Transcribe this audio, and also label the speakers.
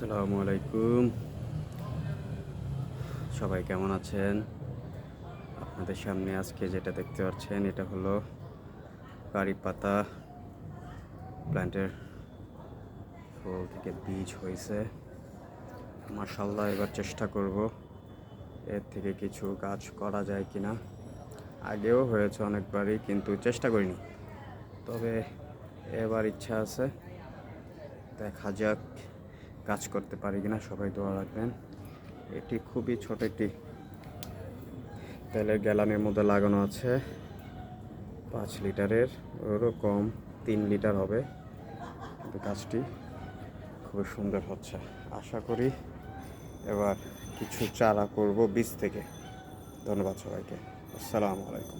Speaker 1: আসসালামু আলাইকুম। সবাই কেমন আছেন? আপনাদের সামনে আজকে যেটা দেখতে পাচ্ছেন এটা হলো কারি পাতা প্ল্যান্টের ফুল থেকে বীজ হয়েছে। মাশাআল্লাহ, এবার চেষ্টা করব এর থেকে কিছু গাছ করা যায় কিনা। আগেও হয়েছে অনেকবারই, কিন্তু চেষ্টা করিনি। তবে এবার ইচ্ছা আছে, দেখা যাক কাজ করতে পারি কিনা। সবাই দোয়া রাখবেন। এটি খুবই ছোট একটি তেলের গ্যালানের মধ্যে লাগানো আছে, 5 লিটারের, ওরও কম 3 লিটার হবে। কিন্তু গাছটি খুব সুন্দর হচ্ছে। আশা করি এবার কিছু চারা করব বীজ থেকে। ধন্যবাদ সবাইকে। আসসালামু আলাইকুম।